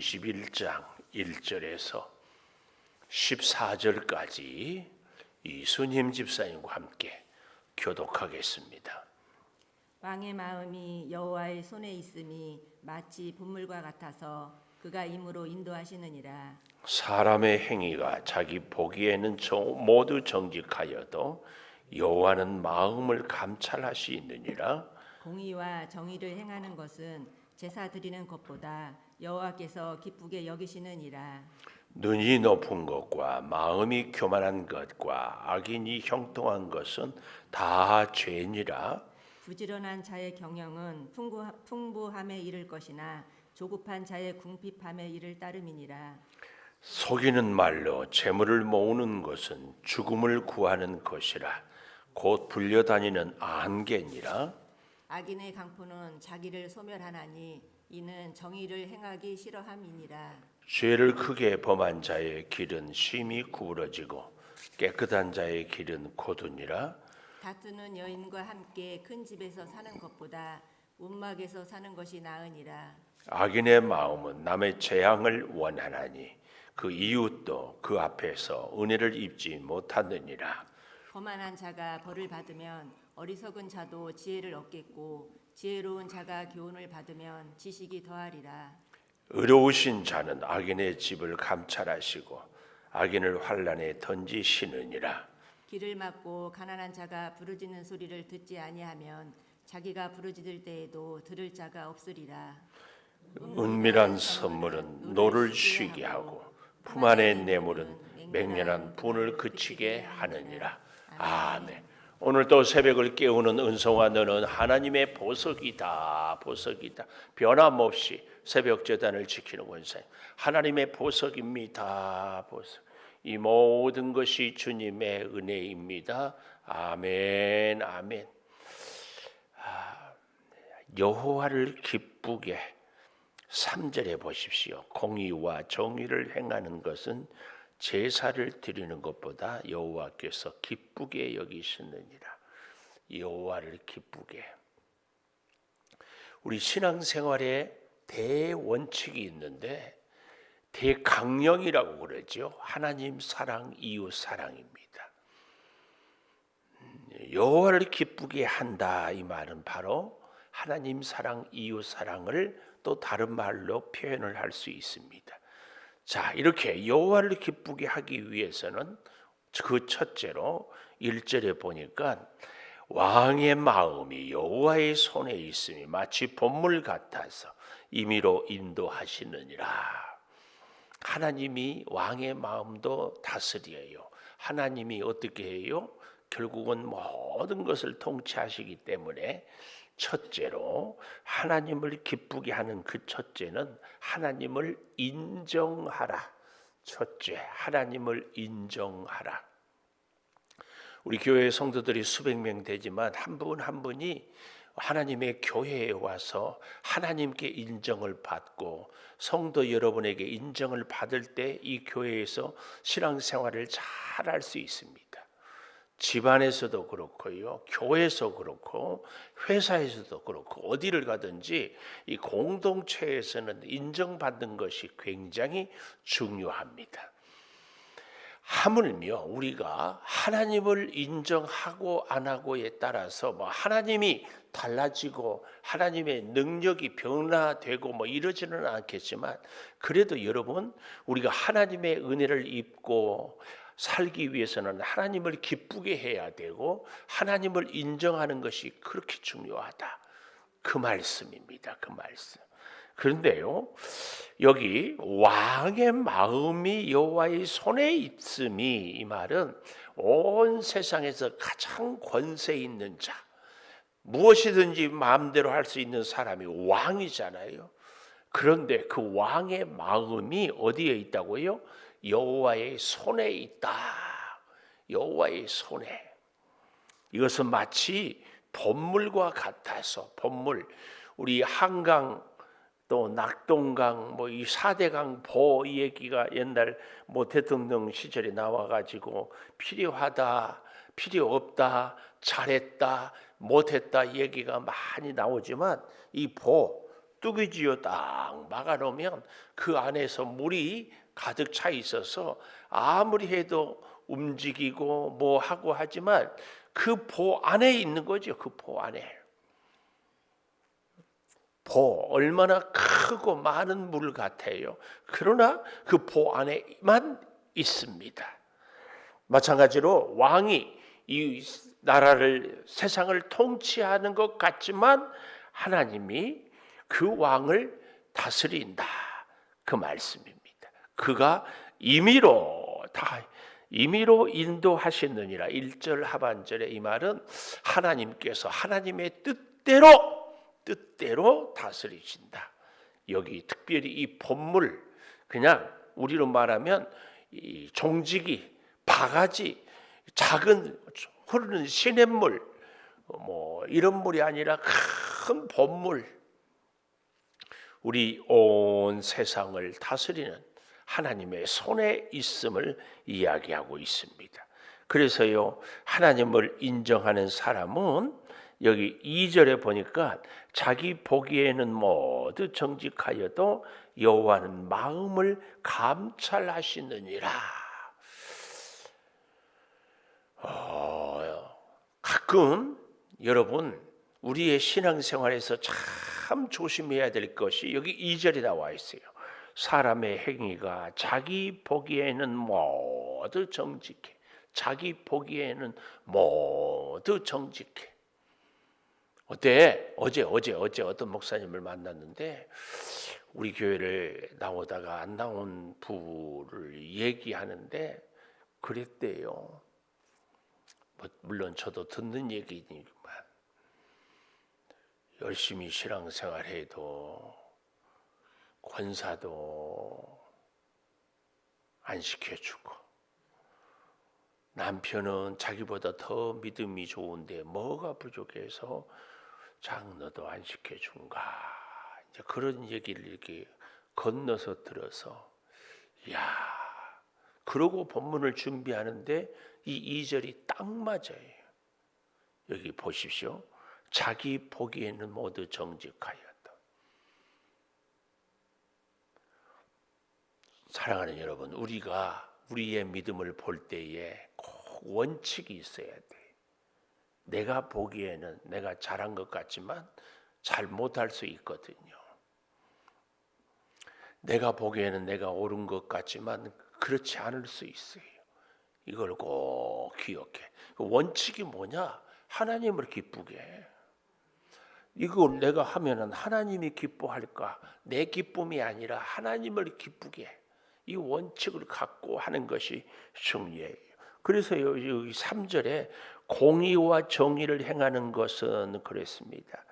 21장 1절에서 14절까지 이순임 집사님과 함께 교독하겠습니다. 왕의 마음이 여호와의 손에 있음이 마치 분물과 같아서 그가 임으로 인도하시느니라. 사람의 행위가 자기 보기에는 모두 정직하여도 여호와는 마음을 감찰하시느니라. 공의와 정의를 행하는 것은 제사 드리는 것보다 여호와께서 기쁘게 여기시느니라. 눈이 높은 것과 마음이 교만한 것과 악인이 형통한 것은 다 죄니라. 부지런한 자의 경영은 풍부함에 이를 것이나 조급한 자의 궁핍함에 이를 따름이니라. 속이는 말로 재물을 모으는 것은 죽음을 구하는 것이라. 곧 불려다니는 안개니라. 악인의 강포는 자기를 소멸하나니 이는 정의를 행하기 싫어함이니라. 죄를 크게 범한 자의 길은 심히 구부러지고 깨끗한 자의 길은 고두니라. 다투는 여인과 함께 큰 집에서 사는 것보다 움막에서 사는 것이 나으니라. 악인의 마음은 남의 재앙을 원하나니 그 이웃도 그 앞에서 은혜를 입지 못하느니라. 거만한 자가 벌을 받으면 어리석은 자도 지혜를 얻겠고 지혜로운 자가 교훈을 받으면 지식이 더하리라. 의로우신 자는 악인의 집을 감찰하시고 악인을 환난에 던지시느니라. 길을 막고 가난한 자가 부르짖는 소리를 듣지 아니하면 자기가 부르짖을 때에도 들을 자가 없으리라. 은밀한 선물은 노를 쉬게 하고 품 안의 뇌물은 맹렬한 분을 그치게 하느니라. 아멘. 오늘 또 새벽을 깨우는 은송아, 너는 하나님의 보석이다. 보석이다. 변함없이 새벽 제단을 지키는 원사님, 하나님의 보석입니다. 보석. 이 모든 것이 주님의 은혜입니다. 아멘. 아멘. 여호와를 기쁘게 3절에 보십시오. 공의와 정의를 행하는 것은 제사를 드리는 것보다 여호와께서 기쁘게 여기시느니라. 여호와를 기쁘게. 우리 신앙생활에 대원칙이 있는데 대강령이라고 그러죠. 하나님 사랑, 이웃 사랑입니다. 여호와를 기쁘게 한다, 이 말은 바로 하나님 사랑, 이웃 사랑을 또 다른 말로 표현을 할 수 있습니다. 자, 이렇게 여호와를 기쁘게 하기 위해서는 그 첫째로 1절에 보니까 왕의 마음이 여호와의 손에 있음이 마치 본물 같아서 임의로 인도하시느니라. 하나님이 왕의 마음도 다스려요. 하나님이 어떻게 해요? 결국은 모든 것을 통치하시기 때문에 첫째로 하나님을 기쁘게 하는 그 첫째는 하나님을 인정하라. 첫째, 하나님을 인정하라. 우리 교회 성도들이 수백 명 되지만 한 분 한 분이 하나님의 교회에 와서 하나님께 인정을 받고 성도 여러분에게 인정을 받을 때 이 교회에서 신앙생활을 잘 할 수 있습니다. 집안에서도 그렇고요, 교회에서 그렇고 회사에서도 그렇고 어디를 가든지 이 공동체에서는 인정받는 것이 굉장히 중요합니다. 하물며 우리가 하나님을 인정하고 안 하고에 따라서 하나님이 달라지고 하나님의 능력이 변화되고 이러지는 않겠지만, 그래도 여러분, 우리가 하나님의 은혜를 입고 살기 위해서는 하나님을 기쁘게 해야 되고 하나님을 인정하는 것이 그렇게 중요하다, 그 말씀입니다. 그 말씀. 그런데요, 여기 왕의 마음이 여호와의 손에 있음이, 이 말은 온 세상에서 가장 권세 있는 자, 무엇이든지 마음대로 할 수 있는 사람이 왕이잖아요. 그런데 그 왕의 마음이 어디에 있다고요? 여호와의 손에 있다. 여호와의 손에. 이것은 마치 본물과 같아서, 본물, 우리 한강 또 낙동강 이 4대강 보 얘기가 옛날 대통령 시절에 나와가지고 필요하다, 필요 없다, 잘했다, 못했다 얘기가 많이 나오지만 이 뚜기지어 딱 막아놓으면 그 안에서 물이 가득 차 있어서 아무리 해도 움직이고 뭐 하고 하지만 그 보 안에 있는 거죠. 그 보 안에. 보 얼마나 크고 많은 물 같아요. 그러나 그 보 안에만 있습니다. 마찬가지로 왕이 이 나라를 세상을 통치하는 것 같지만 하나님이 그 왕을 다스린다. 그 말씀입니다. 그가 임의로 인도하시느니라. 1절 하반절에 이 말은 하나님께서 하나님의 뜻대로 다스리신다. 여기 특별히 이 본물, 그냥 우리로 말하면 이 종지기, 바가지, 작은 흐르는 시냇물, 뭐 이런 물이 아니라 큰 본물, 우리 온 세상을 다스리는 하나님의 손에 있음을 이야기하고 있습니다. 그래서요, 하나님을 인정하는 사람은 여기 2절에 보니까 자기 보기에는 모두 정직하여도 여호와는 마음을 감찰하시느니라. 가끔 여러분 우리의 신앙생활에서 참 조심해야 될 것이 여기 2절에 나와 있어요. 사람의 행위가 자기 보기에는 모두 정직해. 자기 보기에는 모두 정직해. 어제 어떤 목사님을 만났는데 우리 교회를 나오다가 안 나온 부를 얘기하는데 그랬대요. 물론 저도 듣는 얘기지만 열심히 신앙생활해도 권사도 안 시켜주고 남편은 자기보다 더 믿음이 좋은데 뭐가 부족해서 장로도 안 시켜준가. 이제 그런 얘기를 이렇게 건너서 들어서 그러고 본문을 준비하는데 이 2절이 딱 맞아요. 여기 보십시오. 자기 보기에는 모두 정직하였다. 사랑하는 여러분, 우리가 우리의 믿음을 볼 때에 꼭 원칙이 있어야 돼. 내가 보기에는 내가 잘한 것 같지만 잘 못할 수 있거든요. 내가 보기에는 내가 옳은 것 같지만 그렇지 않을 수 있어요. 이걸 꼭 기억해. 그 원칙이 뭐냐? 하나님을 기쁘게 해. 이걸 내가 하면은 하나님이 기뻐할까? 내 기쁨이 아니라 하나님을 기쁘게 해. 이 원칙을 갖고 하는 것이 중요해요. 그래서 여기 3절에 공의와 정의를 행하는 것은 그랬습니다.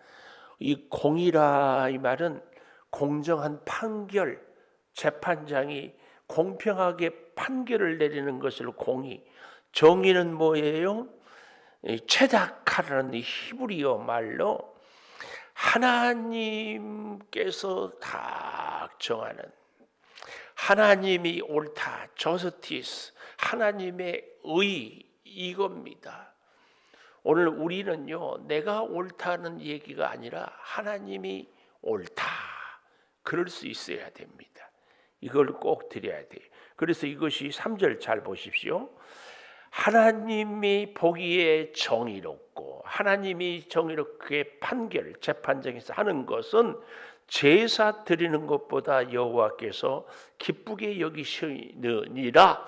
이 공의라 이 말은 공정한 판결, 재판장이 공평하게 판결을 내리는 것을 공의. 정의는 뭐예요? 체다카라는 히브리어 말로 하나님께서 다 정하는, 하나님이 옳다, 저스티스, 하나님의 의, 이겁니다. 오늘 우리는요, 내가 옳다는 얘기가 아니라 하나님이 옳다, 그럴 수 있어야 됩니다. 이걸 꼭 드려야 돼요. 그래서 이것이 3절 잘 보십시오. 하나님이 보기에 정의롭고 하나님이 정의롭게 판결, 재판장에서 하는 것은 제사 드리는 것보다 여호와께서 기쁘게 여기시느니라.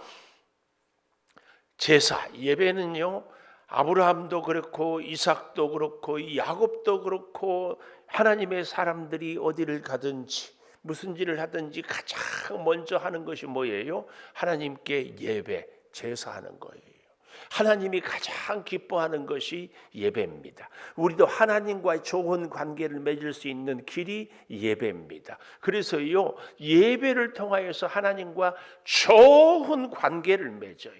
제사, 예배는요, 아브라함도 그렇고 이삭도 그렇고 야곱도 그렇고 하나님의 사람들이 어디를 가든지 무슨 일을 하든지 가장 먼저 하는 것이 뭐예요? 하나님께 예배, 제사하는 거예요. 하나님이 가장 기뻐하는 것이 예배입니다. 우리도 하나님과의 좋은 관계를 맺을 수 있는 길이 예배입니다. 그래서요, 예배를 통하여서 하나님과 좋은 관계를 맺어요.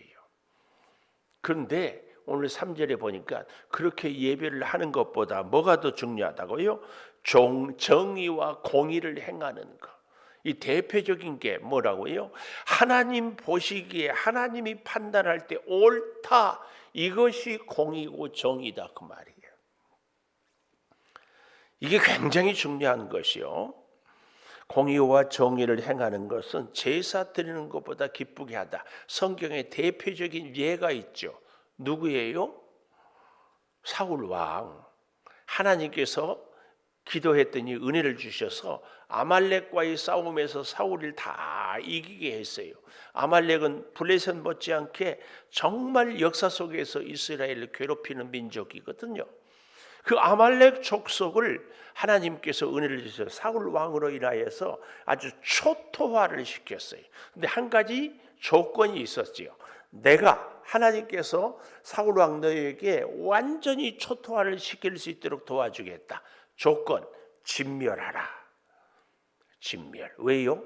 그런데 오늘 3절에 보니까 그렇게 예배를 하는 것보다 뭐가 더 중요하다고요? 정의와 공의를 행하는 것. 이 대표적인 게 뭐라고요? 하나님 보시기에 하나님이 판단할 때 옳다, 이것이 공의고 정의다, 그 말이에요. 이게 굉장히 중요한 것이요. 공의와 정의를 행하는 것은 제사 드리는 것보다 기쁘게 하다. 성경에 대표적인 예가 있죠. 누구예요? 사울 왕. 하나님께서 기도했더니 은혜를 주셔서 아말렉과의 싸움에서 사울을 다 이기게 했어요. 아말렉은 블레셋 못지않게 정말 역사 속에서 이스라엘을 괴롭히는 민족이거든요. 그 아말렉 족속을 하나님께서 은혜를 주셔서 사울 왕으로 인하여서 아주 초토화를 시켰어요. 근데 한 가지 조건이 있었지요. 내가 하나님께서 사울 왕 너에게 완전히 초토화를 시킬 수 있도록 도와주겠다. 조건, 진멸하라. 진멸. 왜요?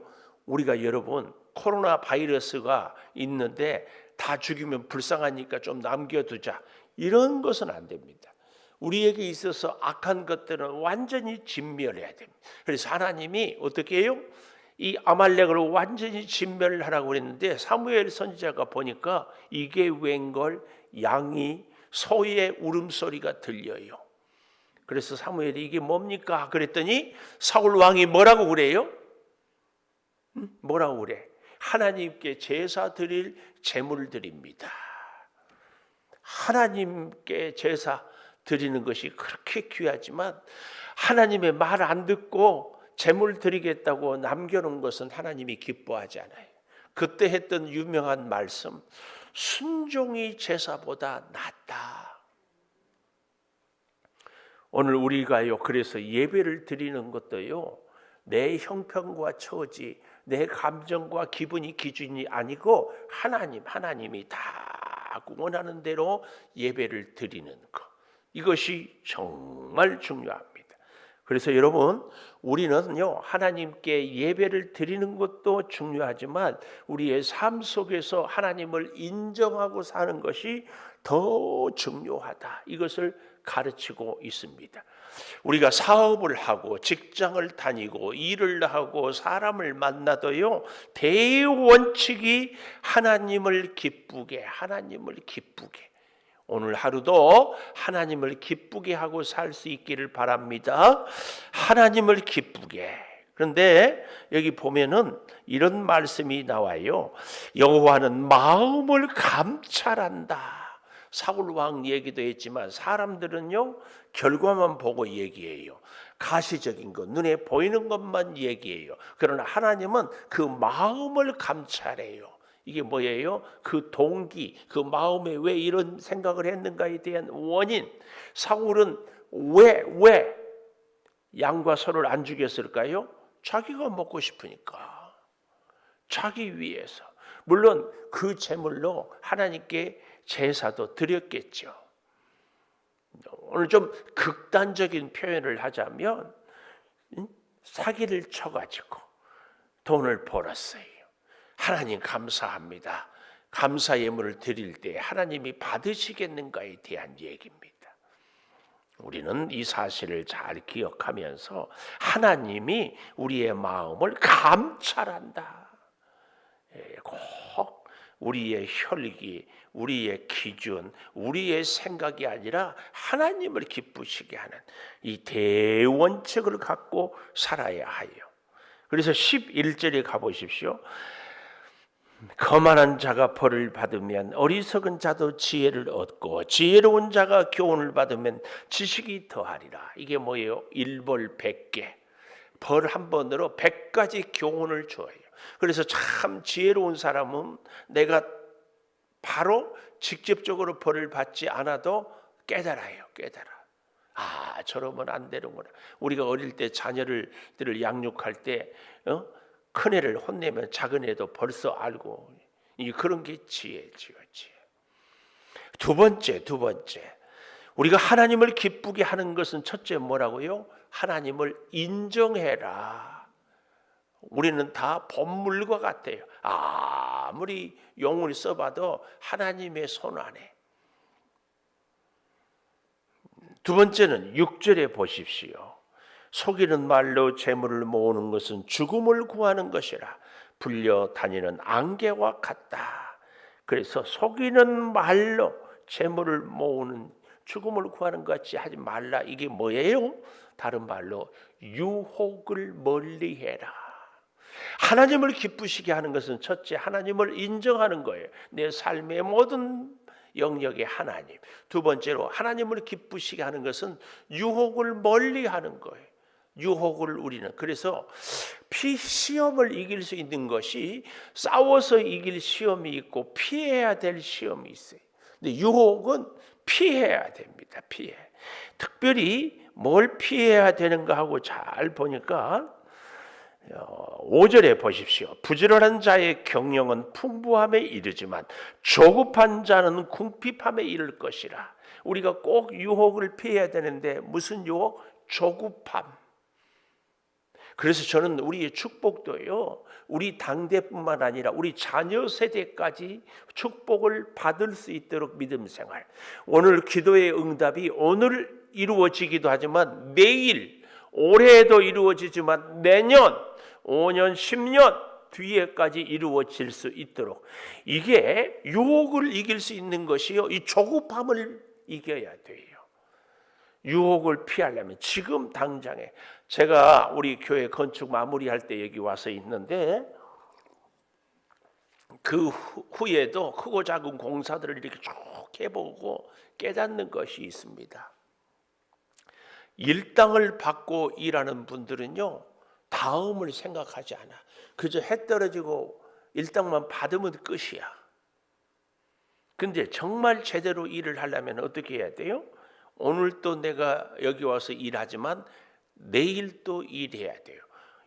우리가 여러분 코로나 바이러스가 있는데 다 죽이면 불쌍하니까 좀 남겨두자. 이런 것은 안 됩니다. 우리에게 있어서 악한 것들은 완전히 진멸해야 됩니다. 그래서 하나님이 어떻게 해요? 이 아말렉을 완전히 진멸을 하라고 그랬는데 사무엘 선지자가 보니까 이게 웬걸 양이 소의 울음소리가 들려요. 그래서 사무엘이 이게 뭡니까? 그랬더니 사울 왕이 뭐라고 그래요? 뭐라고 그래? 하나님께 제사 드릴 제물 드립니다. 하나님께 제사 드리는 것이 그렇게 귀하지만 하나님의 말 안 듣고 제물 드리겠다고 남겨놓은 것은 하나님이 기뻐하지 않아요. 그때 했던 유명한 말씀, 순종이 제사보다 낫다. 오늘 우리가요, 그래서 예배를 드리는 것도요, 내 형편과 처지, 내 감정과 기분이 기준이 아니고 하나님이 다 원하는 대로 예배를 드리는 것. 이것이 정말 중요합니다. 그래서 여러분, 우리는요, 하나님께 예배를 드리는 것도 중요하지만 우리의 삶 속에서 하나님을 인정하고 사는 것이 더 중요하다. 이것을 가르치고 있습니다. 우리가 사업을 하고 직장을 다니고 일을 하고 사람을 만나도요, 대원칙이 하나님을 기쁘게. 오늘 하루도 하나님을 기쁘게 하고 살 수 있기를 바랍니다. 하나님을 기쁘게. 그런데 여기 보면은 이런 말씀이 나와요. 여호와는 마음을 감찰한다. 사울 왕 얘기도 했지만 사람들은요, 결과만 보고 얘기해요. 가시적인 것, 눈에 보이는 것만 얘기해요. 그러나 하나님은 그 마음을 감찰해요. 이게 뭐예요? 그 동기, 그 마음에 왜 이런 생각을 했는가에 대한 원인. 사울은 왜 양과 소를 안 죽였을까요? 자기가 먹고 싶으니까. 자기 위해서. 물론 그 제물로 하나님께 제사도 드렸겠죠. 오늘 좀 극단적인 표현을 하자면 사기를 쳐가지고 돈을 벌었어요. 하나님 감사합니다. 감사 예물을 드릴 때 하나님이 받으시겠는가에 대한 얘기입니다. 우리는 이 사실을 잘 기억하면서 하나님이 우리의 마음을 감찰한다. 꼭 우리의 혈기, 우리의 기준, 우리의 생각이 아니라 하나님을 기쁘시게 하는 이 대원칙을 갖고 살아야 하여. 그래서 11절에 가보십시오. 거만한 자가 벌을 받으면 어리석은 자도 지혜를 얻고 지혜로운 자가 교훈을 받으면 지식이 더하리라. 이게 뭐예요? 일벌 100개. 벌 한 번으로 100가지 교훈을 줘요. 그래서 참 지혜로운 사람은 내가 바로 직접적으로 벌을 받지 않아도 깨달아요. 아, 저러면 안 되는구나. 우리가 어릴 때 자녀들을 양육할 때 큰애를 혼내면 작은애도 벌써 알고, 그런 게 지혜지요. 두 번째, 우리가 하나님을 기쁘게 하는 것은 첫째 뭐라고요? 하나님을 인정해라. 우리는 다 본물과 같아요. 아무리 용을 써봐도 하나님의 손 안에. 두 번째는 6절에 보십시오. 속이는 말로 재물을 모으는 것은 죽음을 구하는 것이라 불려 다니는 안개와 같다. 그래서 속이는 말로 재물을 모으는 죽음을 구하는 것 같이 하지 말라. 이게 뭐예요? 다른 말로 유혹을 멀리해라. 하나님을 기쁘시게 하는 것은 첫째 하나님을 인정하는 거예요. 내 삶의 모든 영역의 하나님. 두 번째로 하나님을 기쁘시게 하는 것은 유혹을 멀리하는 거예요. 유혹을 우리는 그래서 시험을 이길 수 있는 것이 싸워서 이길 시험이 있고 피해야 될 시험이 있어요. 근데 유혹은 피해야 됩니다. 피해. 특별히 뭘 피해야 되는가 하고 잘 보니까 5절에 보십시오. 부지런한 자의 경영은 풍부함에 이르지만 조급한 자는 궁핍함에 이를 것이라. 우리가 꼭 유혹을 피해야 되는데 무슨 유혹? 조급함. 그래서 저는 우리의 축복도요, 우리 당대뿐만 아니라 우리 자녀 세대까지 축복을 받을 수 있도록 믿음 생활. 오늘 기도의 응답이 오늘 이루어지기도 하지만 내일, 올해에도 이루어지지만 내년, 5년, 10년 뒤에까지 이루어질 수 있도록, 이게 유혹을 이길 수 있는 것이요, 이 조급함을 이겨야 돼요. 유혹을 피하려면 지금 당장에, 제가 우리 교회 건축 마무리할 때 여기 와서 있는데 그 후에도 크고 작은 공사들을 이렇게 쭉 해보고 깨닫는 것이 있습니다. 일당을 받고 일하는 분들은요, 다음을 생각하지 않아. 그저 해 떨어지고 일당만 받으면 끝이야. 근데 정말 제대로 일을 하려면 어떻게 해야 돼요? 오늘 또 내가 여기 와서 일하지만 내일 또 일해야 돼요.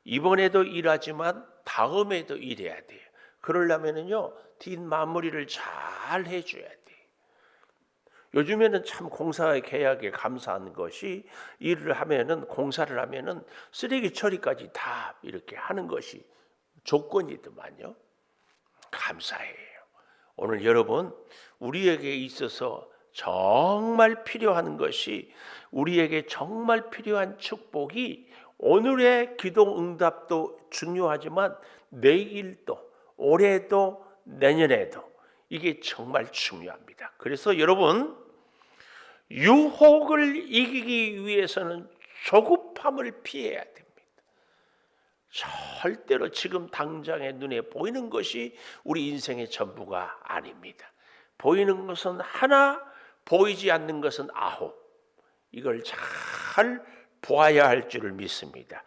이번에도 일하지만 다음에도 일해야 돼요. 그러려면요, 뒷마무리를 잘 해줘야 돼요. 요즘에는 참 공사의 계약에 감사한 것이, 일을 하면은, 공사를 하면은 쓰레기 처리까지 다 이렇게 하는 것이 조건이더만요. 감사해요. 오늘 여러분, 우리에게 있어서 정말 필요한 것이, 우리에게 정말 필요한 축복이, 오늘의 기도 응답도 중요하지만 내일도, 올해도, 내년에도 이게 정말 중요합니다. 그래서 여러분, 유혹을 이기기 위해서는 조급함을 피해야 됩니다. 절대로 지금 당장의 눈에 보이는 것이 우리 인생의 전부가 아닙니다. 보이는 것은 하나, 보이지 않는 것은 9. 이걸 잘 보아야 할 줄을 믿습니다.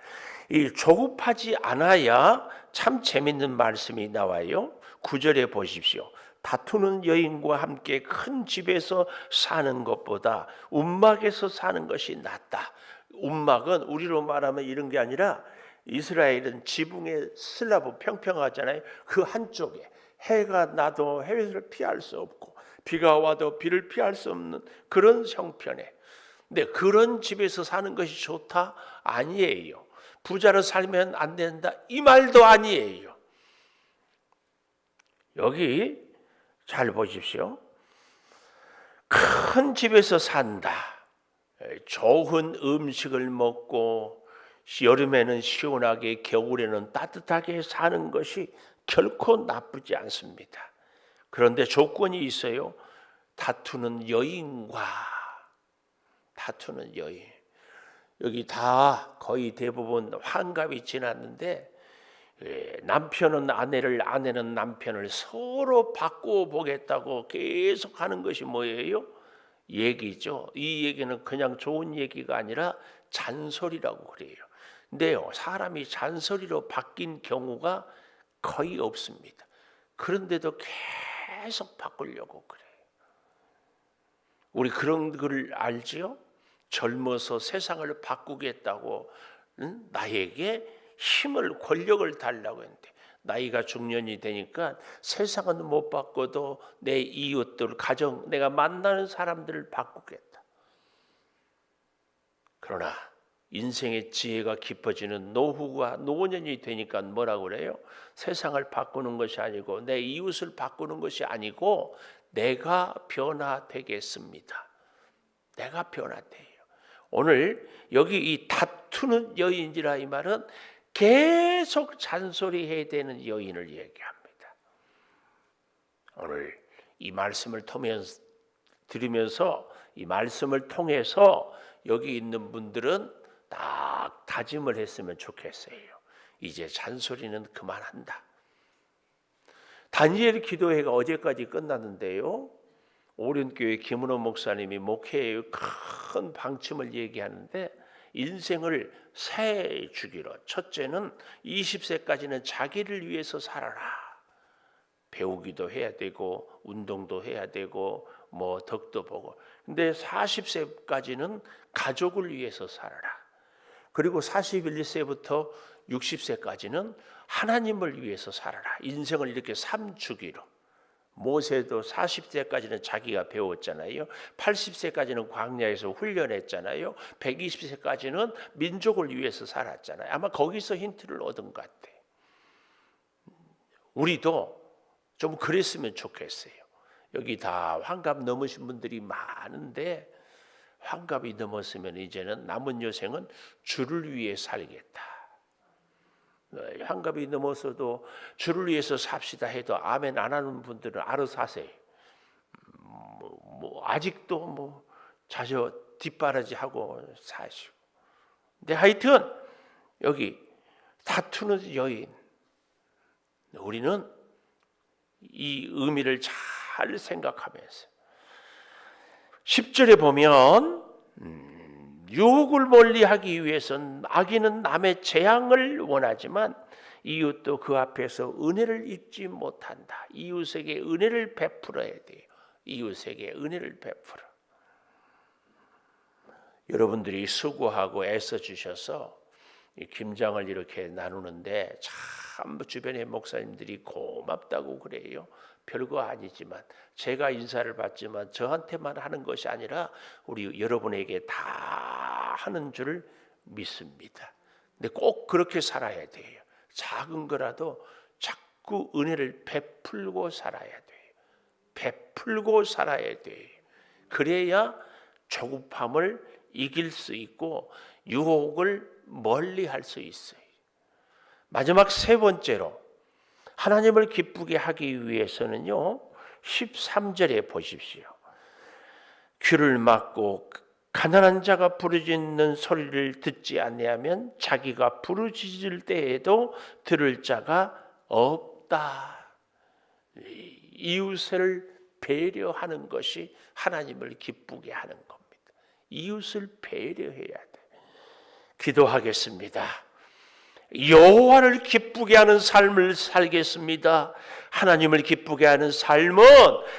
이 조급하지 않아야 참 재밌는 말씀이 나와요. 9절에 보십시오. 다투는 여인과 함께 큰 집에서 사는 것보다 움막에서 사는 것이 낫다. 움막은 우리로 말하면 이런 게 아니라, 이스라엘은 지붕에 슬라브 평평하잖아요. 그 한쪽에 해가 나도 해를 피할 수 없고 비가 와도 비를 피할 수 없는 그런 형편에, 근데 그런 집에서 사는 것이 좋다? 아니에요. 부자로 살면 안 된다? 이 말도 아니에요. 여기 잘 보십시오. 큰 집에서 산다. 좋은 음식을 먹고 여름에는 시원하게, 겨울에는 따뜻하게 사는 것이 결코 나쁘지 않습니다. 그런데 조건이 있어요. 다투는 여인. 여기 다 거의 대부분 환갑이 지났는데, 남편은 아내를, 아내는 남편을 서로 바꾸어 보겠다고 계속 하는 것이 뭐예요? 얘기죠. 이 얘기는 그냥 좋은 얘기가 아니라 잔소리라고 그래요. 근데요, 사람이 잔소리로 바뀐 경우가 거의 없습니다. 그런데도 계속 바꾸려고 그래요. 우리 그런 걸 알지요? 젊어서 세상을 바꾸겠다고 나에게 힘을, 권력을 달라고 했는데, 나이가 중년이 되니까 세상은 못 바꿔도 내 이웃들, 가정, 내가 만나는 사람들을 바꾸겠다. 그러나 인생의 지혜가 깊어지는 노후가, 노년이 되니까 뭐라고 그래요? 세상을 바꾸는 것이 아니고, 내 이웃을 바꾸는 것이 아니고, 내가 변화되겠습니다. 내가 변화돼요. 오늘 여기 이 다투는 여인이라, 이 말은 계속 잔소리해야 되는 여인을 얘기합니다. 오늘 이 말씀을 통해서 들으면서 이 말씀을 통해서 여기 있는 분들은 딱 다짐을 했으면 좋겠어요. 이제 잔소리는 그만한다. 다니엘 기도회가 어제까지 끝났는데요. 오륜교회 김은호 목사님이 목회의 큰 방침을 얘기하는데 인생을 세 주기로, 첫째는 20세까지는 자기를 위해서 살아라. 배우기도 해야 되고 운동도 해야 되고 뭐 덕도 보고. 근데 40세까지는 가족을 위해서 살아라. 그리고 41세부터 60세까지는 하나님을 위해서 살아라. 인생을 이렇게 3주기로. 모세도 40세까지는 자기가 배웠잖아요. 80세까지는 광야에서 훈련했잖아요. 120세까지는 민족을 위해서 살았잖아요. 아마 거기서 힌트를 얻은 것 같아요. 우리도 좀 그랬으면 좋겠어요. 여기 다 환갑 넘으신 분들이 많은데 환갑이 넘었으면 이제는 남은 여생은 주를 위해 살겠다. 환갑이 넘어서도 주를 위해서 삽시다 해도 아멘 안 하는 분들은 알아서 하세요. 아직도 자저 뒷바라지하고 사시고. 근데 하여튼 여기 다투는 여인, 우리는 이 의미를 잘 생각하면서 10절에 보면 유혹을 멀리하기 위해서는 악인은 남의 재앙을 원하지만 이웃도 그 앞에서 은혜를 입지 못한다. 이웃에게 은혜를 베풀어야 돼요. 이웃에게 은혜를 베풀어. 여러분들이 수고하고 애써 주셔서 이 김장을 이렇게 나누는데 참 주변의 목사님들이 고맙다고 그래요. 별거 아니지만 제가 인사를 받지만 저한테만 하는 것이 아니라 우리 여러분에게 다 하는 줄 믿습니다. 근데 꼭 그렇게 살아야 돼요. 작은 거라도 자꾸 은혜를 베풀고 살아야 돼요. 베풀고 살아야 돼요. 그래야 조급함을 이길 수 있고 유혹을 멀리할 수 있어요. 마지막 세 번째로 하나님을 기쁘게 하기 위해서는요, 13절에 보십시오. 귀를 막고 가난한 자가 부르짖는 소리를 듣지 아니하면 자기가 부르짖을 때에도 들을 자가 없다. 이웃을 배려하는 것이 하나님을 기쁘게 하는 겁니다. 이웃을 배려해야 돼. 기도하겠습니다. 여호와를 기쁘게 하는 삶을 살겠습니다. 하나님을 기쁘게 하는 삶은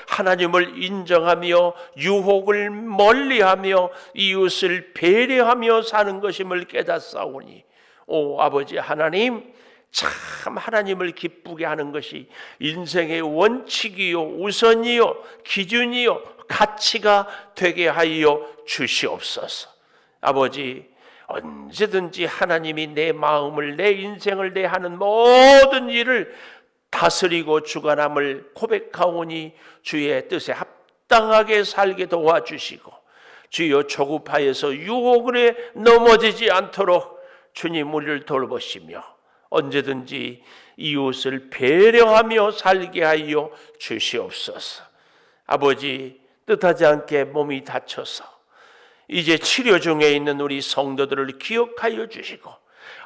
하나님을 인정하며 유혹을 멀리하며 이웃을 배려하며 사는 것임을 깨닫사오니 오 아버지 하나님, 참 하나님을 기쁘게 하는 것이 인생의 원칙이요 우선이요 기준이요 가치가 되게 하여 주시옵소서. 아버지, 언제든지 하나님이 내 마음을, 내 인생을, 내 하는 모든 일을 다스리고 주관함을 고백하오니 주의 뜻에 합당하게 살게 도와주시고 주여 조급하여서 유혹에 넘어지지 않도록 주님 우리를 돌보시며 언제든지 이웃을 배려하며 살게 하여 주시옵소서. 아버지, 뜻하지 않게 몸이 다쳐서 이제 치료 중에 있는 우리 성도들을 기억하여 주시고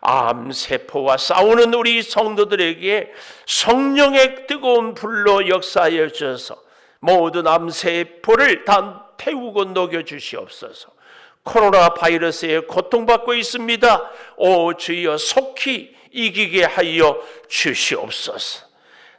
암세포와 싸우는 우리 성도들에게 성령의 뜨거운 불로 역사하여 주셔서 모든 암세포를 다 태우고 녹여 주시옵소서. 코로나 바이러스에 고통받고 있습니다. 오 주여 속히 이기게 하여 주시옵소서.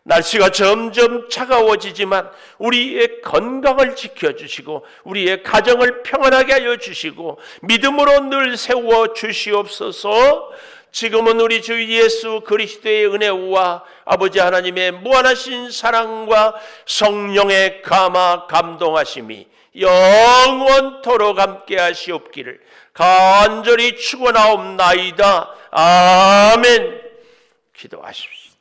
날씨가 점점 차가워지지만 우리의 건강을 지켜주시고 우리의 가정을 평안하게 하여 주시고 믿음으로 늘 세워 주시옵소서. 지금은 우리 주 예수 그리스도의 은혜와 아버지 하나님의 무한하신 사랑과 성령의 감화 감동하심이 영원토록 함께 하시옵기를 간절히 축원하옵나이다. 아멘. 기도하십시오.